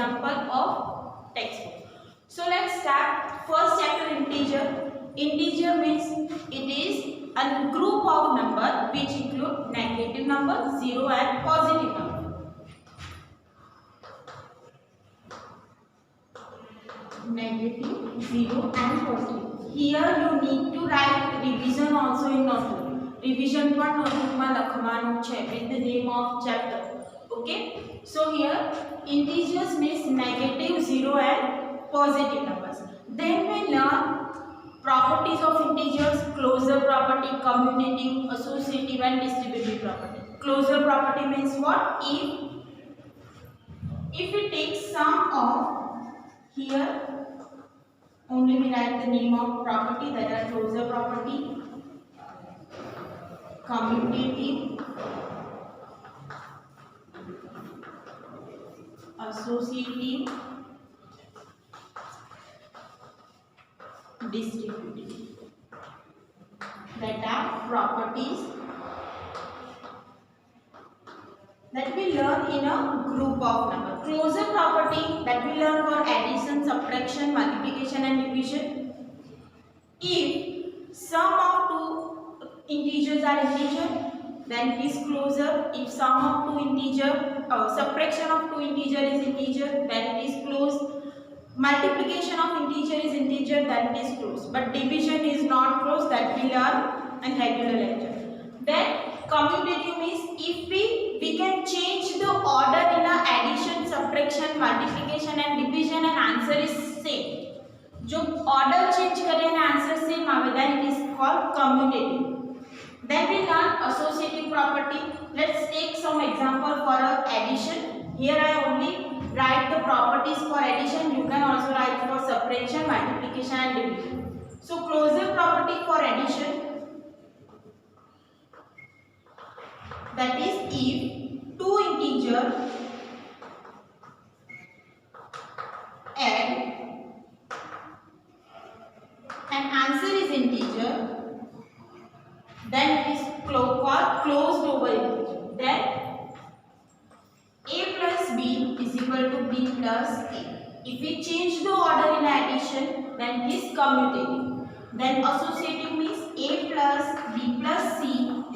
example of textbook. So let's start. First chapter, integer. Integer means it is a group of number which include negative number, 0 and positive number. Negative, 0 and positive. Here you need to write revision also in notebook. Revision પણ નોટબુકમાં લખવાનું છે with the name of chapter. Okay. So here integers means negative, 0 and positive numbers. Then we learn properties of integers: closure property, commutative, associative and distributive property. Closure property means what? If we take sum of, here only we write the name of property, that are closure property, commutative, associative, distributive. That are properties that we learn in a group of number. Closure property that we learn for addition, subtraction, multiplication and division. If sum of two integers are integer, then it is closure. If sum of two integer, subtraction of two integer is integer, then it is closed. Multiplication of integer is integer, then it is closed. But division is not closed, that we learn in regular lecture. Then commutative means if we can change the order in a addition, subtraction, multiplication and division and answer is same. जो order change करें ना answer same आवे, then it is called commutative. Then we learn associative property. Let's take some example for a addition. Here I only write the properties for addition. You can also write for subtraction, multiplication and division. So closure property for addition, that is if two integer add and answer is integer, then it is called closed over integer. Then a plus b is equal to b plus a. If we change the order in addition, then it is commutative. Then associative means a plus b plus c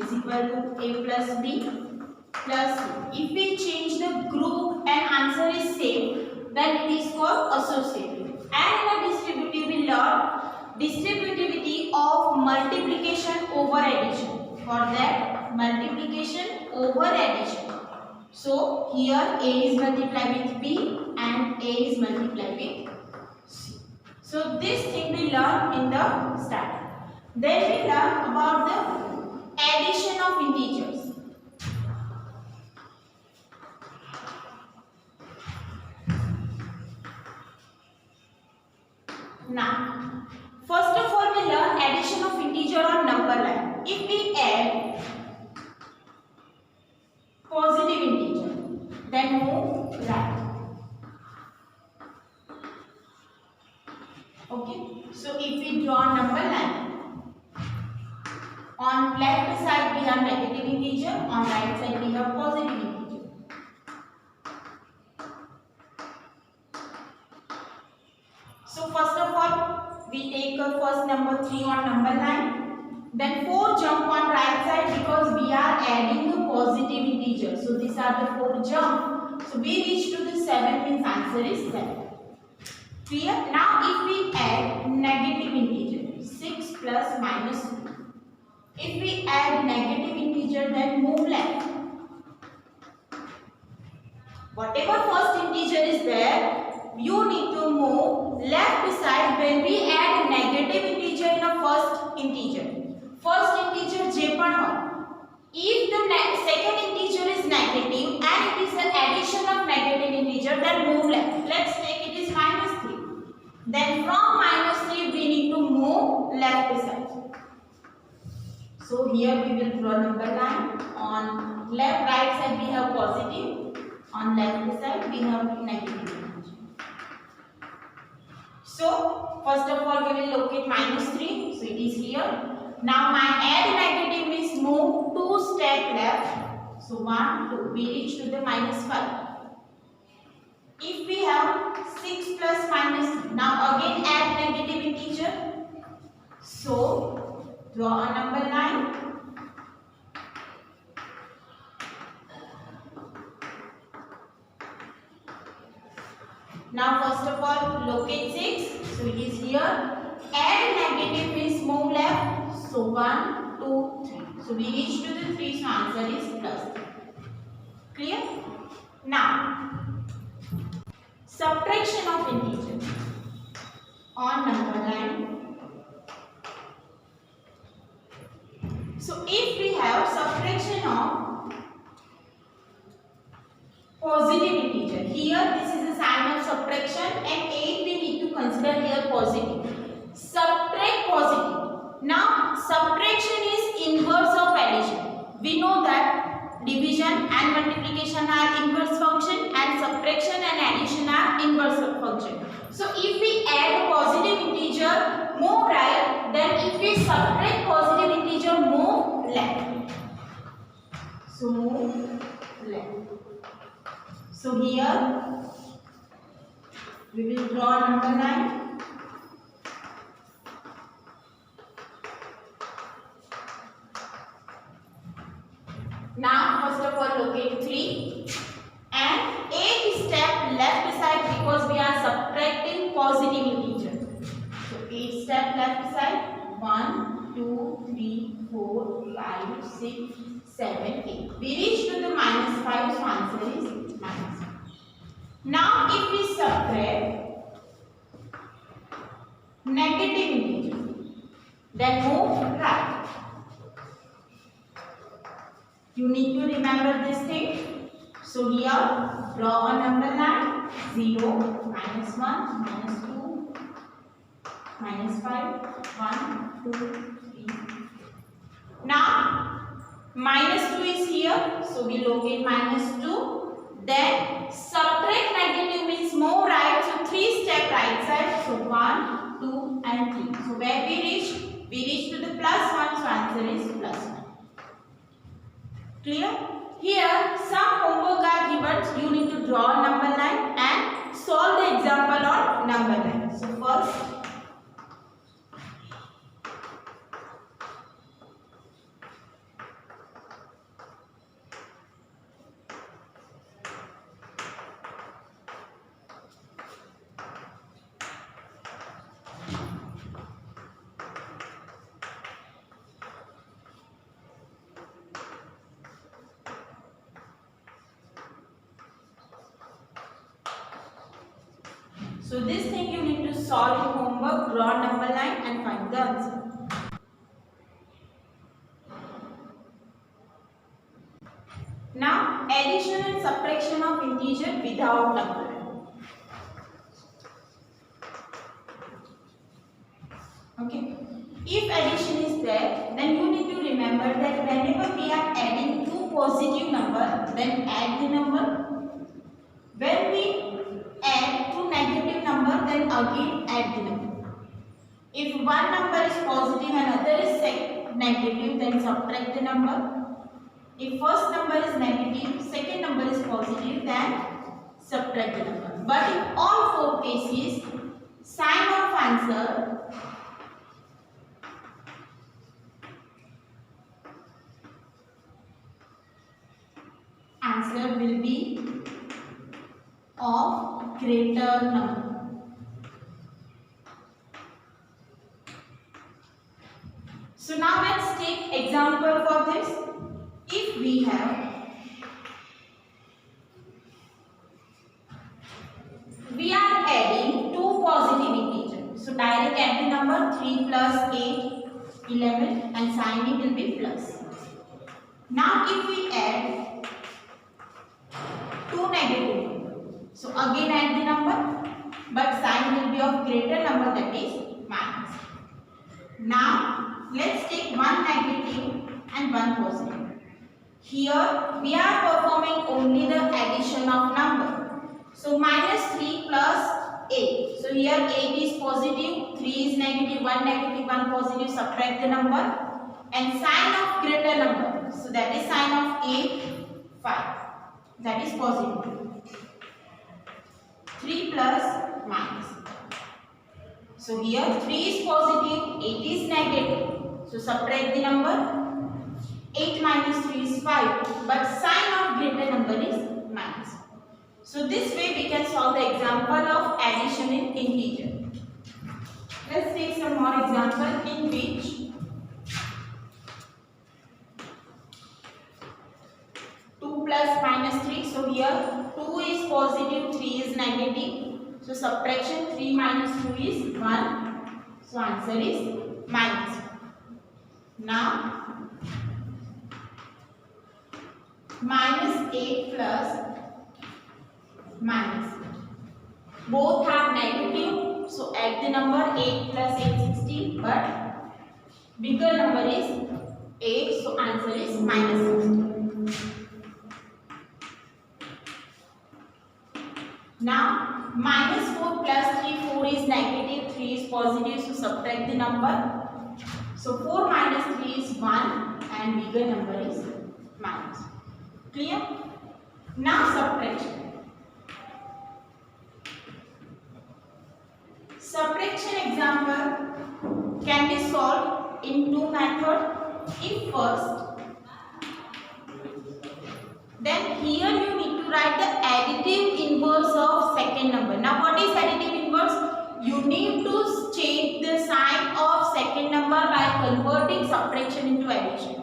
is equal to a plus b plus c. If we change the group and answer is same, then it is called associative. And in a distributive we learn distributivity of multiplication over addition. For that, multiplication over addition. So here a is multiplied with b and a is multiplied with c. So this thing we learn in the starting. Then we learn about the addition of integers. Now, first of all we learn addition of integer on number line. If we add positive integer, then move right. Okay, so if we draw number line, on left side we have negative integer, on right side we have positive integer. So first of all we take first number 3 on number line, then 4 jump on right side because we are adding the positive integer. So these are the 4 jump. So we reach to the 7, means answer is 7. Clear? Now if we add negative integer, 6 plus minus 2. If we add negative integer, then move left. Whatever first integer is there, you need to move left side when we add negative integer in a first integer. First integer j પણ હોય. If the second integer is negative and it is an addition of negative integer, then move left. Let's take it is minus 3. Then from minus 3 we need to move left side. So here we will draw number line. On left right side we have positive, on left side we have negative integer. So first of all we will locate minus 3. So it is here. Now my add negative means move 2 step left. So 1, 2. We reach to the minus 5. If we have Now again add negative integer. So draw a number line. Now first of all locate 6. So it is here. Add negative means move left. So 1, 2, 3. So we reach to the 3. So answer is plus 3. Clear? Now subtraction of integer on number line. So if we have subtraction of positive integer, here this is a sign of subtraction and 8 we need to consider here positive. Subtract positive. Now subtraction is inverse of addition. We know that division and multiplication are inverse function and subtraction and addition are inverse function. So if we add a positive integer, move right, then if we subtract positive integer, move left. So move left. So here we will draw number 9. Now first of all locate 3 and 8 step left side because we are subtracting positive integer. So 8 step left side. 1, 2, 3, 4, 5, 6, 7, 8. We reach to the minus 5, so answer is minus 5. Now if we subtract negative integer, then move right. You need to remember this thing. So here draw a number line. 0, minus 1, minus 2, minus 5, 1, 2, 3. Now minus 2 is here. So we locate minus 2. Then subtract negative means move right. So 3 step right side. So 1, 2 and 3. So where we reach? We reach to the plus 1. So answer is plus 1. Clear? Here some homework are given. You need to draw a number line and solve the example on number line. So first so this thing you need to solve in homework, draw number line and find the answer. Now addition and subtraction of integer without number line. Okay. If addition is there, then you need to remember that whenever we are adding two positive numbers, then add the number. When we add two negative number, then again add the number. If one number is positive and other is negative, then subtract the number. If first number is negative, second number is positive, then subtract the number. But in all 4 cases, sign of answer will be of greater number. So now let's take example for this. If we are adding two positive integers. So direct add the number 3 plus 8, 11 and sign it will be plus. Now if we add two negative, so again add the number, but sign will be of greater number, that is minus. Now let's take one negative and one positive. Here we are performing only the addition of number. So minus 3 plus 8. So here 8 is positive, 3 is negative, 1 negative, 1 positive, subtract the number and sign of greater number. So that is sign of 8, 5. That is positive. 3 plus minus. So here 3 is positive, 8 is negative. So subtract the number. 8 minus 3 is 5, but sign of greater number is minus. So this way we can solve the example of addition in integer. Let's take some more example in which 2 plus minus 3. So here 2 is positive, 3 is negative. So subtraction 3 minus 2 is 1. So answer is minus 1. Now minus 8 plus minus 8. Both are negative. So add the number 8 plus 8 16. But bigger number is 8. So answer is minus 16. Now minus 4 plus 3. 4 is negative. 3 is positive. So subtract the number. So 4 minus 3 is 1. And bigger number is minus 1. Clear? Now subtraction. Subtraction example can be solved in two methods. If first, then here you need to write the additive inverse of second number. Now what is additive inverse? You need to change the sign of second number by converting subtraction into addition.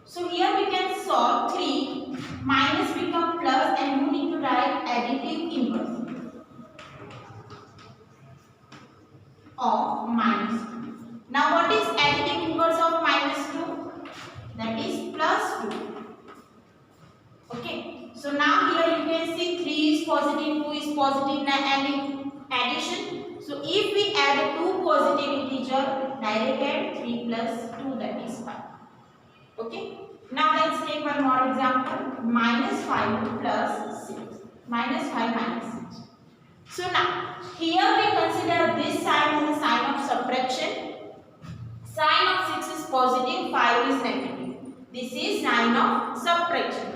So here we can solve 3 minus become plus and you need to write additive inverse of minus 2. Now what is additive inverse of minus 2? That is plus 2. Okay. So now here you can see 3 is positive, 2 is positive and addition. So if we add 2 positive integer, direct add 3 plus 2, that is 5. Okay. Now let's take one more example. Minus 5 plus 6. Minus 5 minus 6. So now here we consider this sign as a sign of subtraction. Sign of 6 is positive, 5 is negative. This is sign of subtraction.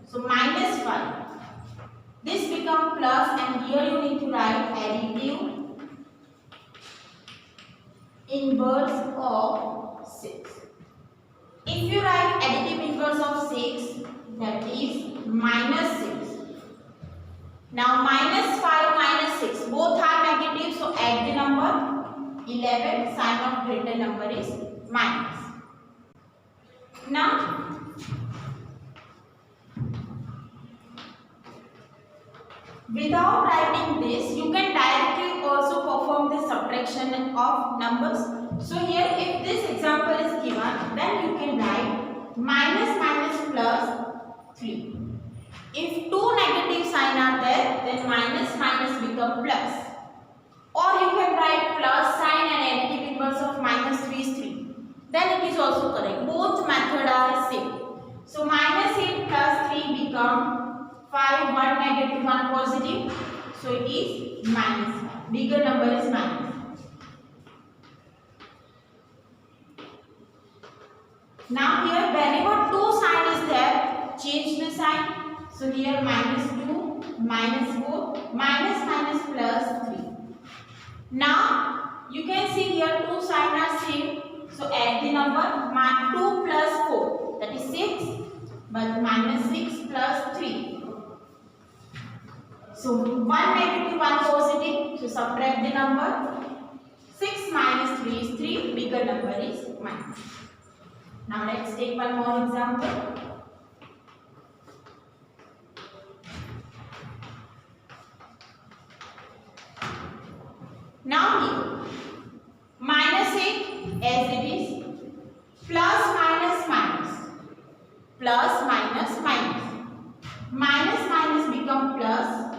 So minus 5. This becomes plus and here you need to write additive inverse of 6. If you write additive inverse of 6, that is minus 6. Now minus 5 minus 6, both are negative, so add the number 11, sign of greater number is minus. Now without writing this, you can directly also perform the subtraction of numbers. So here if this example is given, then you can write minus minus plus 3. If two negative sign are there, then minus minus become plus. Or you can write plus sign and additive inverse of minus 3 is 3. Then it is also correct. Both methods are same. So minus 8 plus 3 become 5, 1 negative, 1 positive. So it is minus 5. Bigger number is minus. Now here whenever two sign is there, change the sign. So here minus 2, minus 4, minus minus plus 3. Now you can see here two signs are same. So add the number 2 plus 4, that is 6, but minus 6 plus 3. So 1 negative, 1 positive. So subtract the number. 6 minus 3 is 3. Bigger number is minus. Now let's take one more example. Now here minus 8 as it is, plus minus minus, plus minus minus, minus minus become plus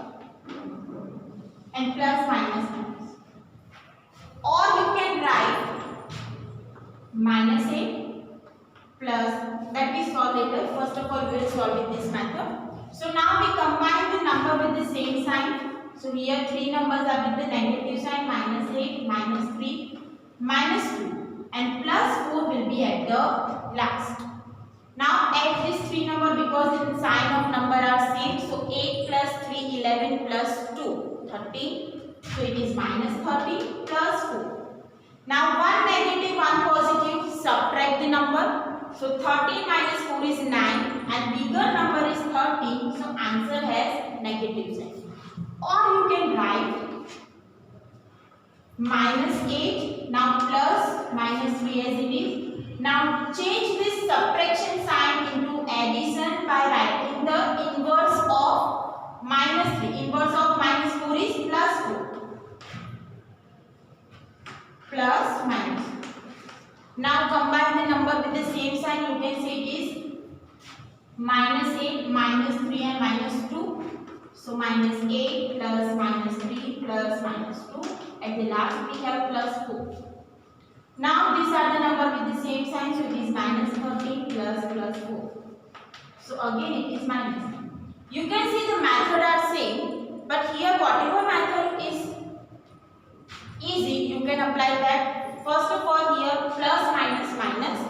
and plus minus minus. Or you can write minus 8 plus, that we solve later. First of all we will solve with this method. So now we combine the number with the same sign. So here three numbers are with the negative sign, minus 8, minus 3, minus 2 and plus 4 will be at the last. Now add these three numbers because the sign of number are same. So 8 plus 3, 11 plus 2, 13. So it is minus 30 plus 4. Now one negative, one positive, subtract the number. So 13 minus 4 is 9 and bigger number is 13. So answer has negative sign. Or you can write -8 now plus -3 as it is. Now change this subtraction sign into addition by writing the inverse of -3. Inverse of -4 is +4. Plus minus. Now combine the number with the same sign. You can say it is -8, -3 and -2. So -8 plus -3 plus -2. At the last we have +4. Now these are the number with the same sign. So it is -13 plus +4. So again it is minus. You can see the method are same, but here whatever method is easy, you can apply that. First of all, here plus minus minus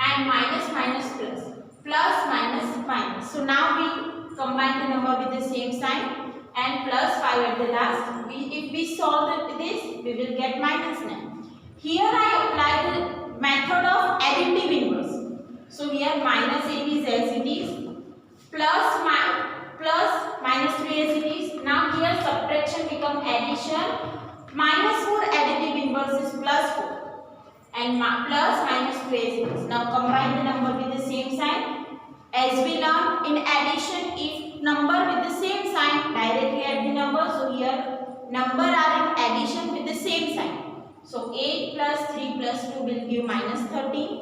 and minus minus plus, plus minus minus. So now we combine the number with the same sign and plus 5 at the last. If we solve this, we will get -9. Here I apply the method of additive inverse. So here -8 is as it is, plus -3 as it is. Now here subtraction become addition. -4 additive inverse is +4 and plus -2 as it is. Now combine the number with the same sign. As we learned in addition, if number with the same sign, directly add the number. So here number are in addition with the same sign. So 8 plus 3 plus 2 will give -13.